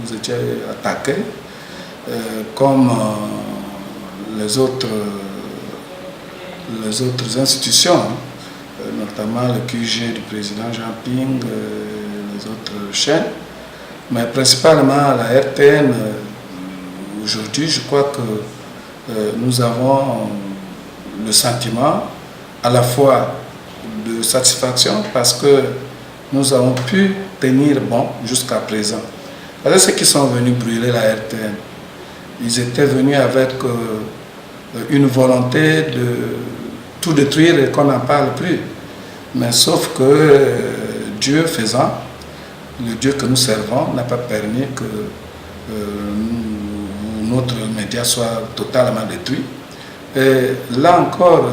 vous étiez attaqués, comme les autres institutions, notamment le QG du président Jean Ping, les autres chaînes, mais principalement la RTN. Aujourd'hui, je crois que nous avons le sentiment à la fois de satisfaction parce que nous avons pu tenir bon jusqu'à présent. Parce que ceux qui sont venus brûler la RTN, ils étaient venus avec une volonté de tout détruire et qu'on n'en parle plus. Mais sauf que Dieu faisant, le Dieu que nous servons n'a pas permis que notre média soit totalement détruit. Et là encore,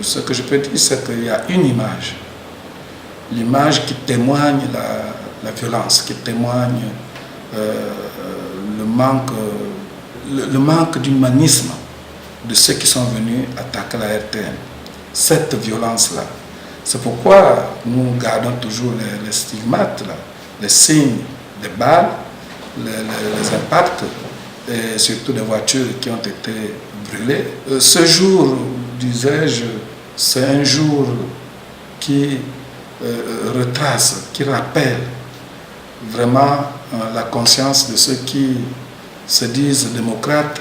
ce que je peux dire, c'est qu'il y a une image. L'image qui témoigne la violence, qui témoigne le manque d'humanisme de ceux qui sont venus attaquer la RTN. Cette violence-là. C'est pourquoi nous gardons toujours les stigmates, là, les signes des balles, les impacts, et surtout des voitures qui ont été brûlées. Ce jour, disais-je, c'est un jour qui retrace, qui rappelle vraiment la conscience de ceux qui se disent démocrates,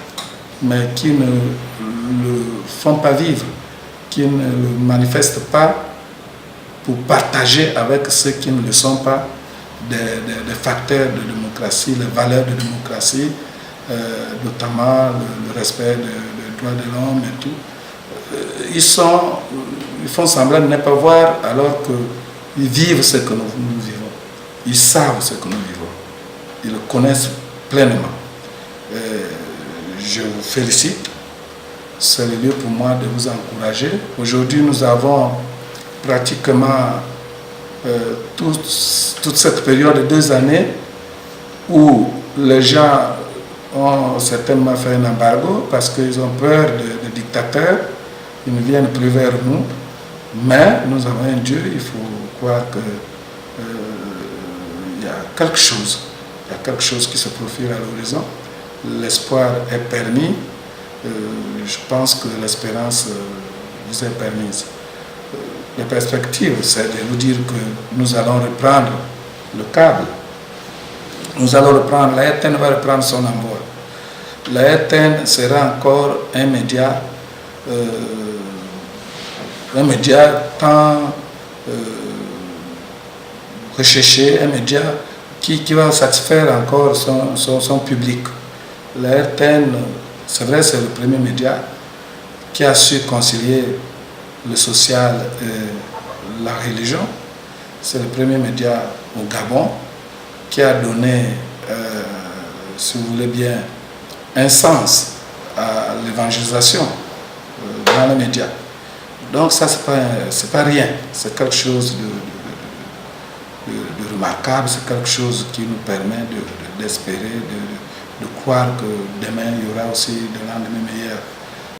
mais qui ne le font pas vivre, qui ne le manifestent pas pour partager avec ceux qui ne le sont pas des facteurs de démocratie, les valeurs de démocratie, notamment le respect des droits de l'homme et tout. Ils font semblant de ne pas voir alors qu'ils vivent ce que nous vivons. Ils savent ce que nous vivons. Ils le connaissent pleinement. Je vous félicite. C'est le lieu pour moi de vous encourager. Aujourd'hui, nous avons pratiquement toute cette période de 2 années où les gens ont certainement fait un embargo parce qu'ils ont peur de dictateurs. Ils ne viennent plus vers nous. Mais nous avons un Dieu, il faut croire qu'il y a quelque chose. Il y a quelque chose qui se profile à l'horizon. L'espoir est permis. Je pense que l'espérance vous est permise. La perspective, c'est de vous dire que nous allons reprendre le câble. Nous allons reprendre, la RTN va reprendre son envol. La RTN sera encore un média tant recherché, un média qui va satisfaire encore son public. La RTN, c'est vrai, c'est le premier média qui a su concilier le social et la religion. C'est le premier média au Gabon qui a donné, si vous voulez bien, un sens à l'évangélisation dans les médias. Donc ça, c'est pas rien. C'est quelque chose de remarquable, c'est quelque chose qui nous permet d'espérer, de croire que demain, il y aura aussi des lendemains meilleurs.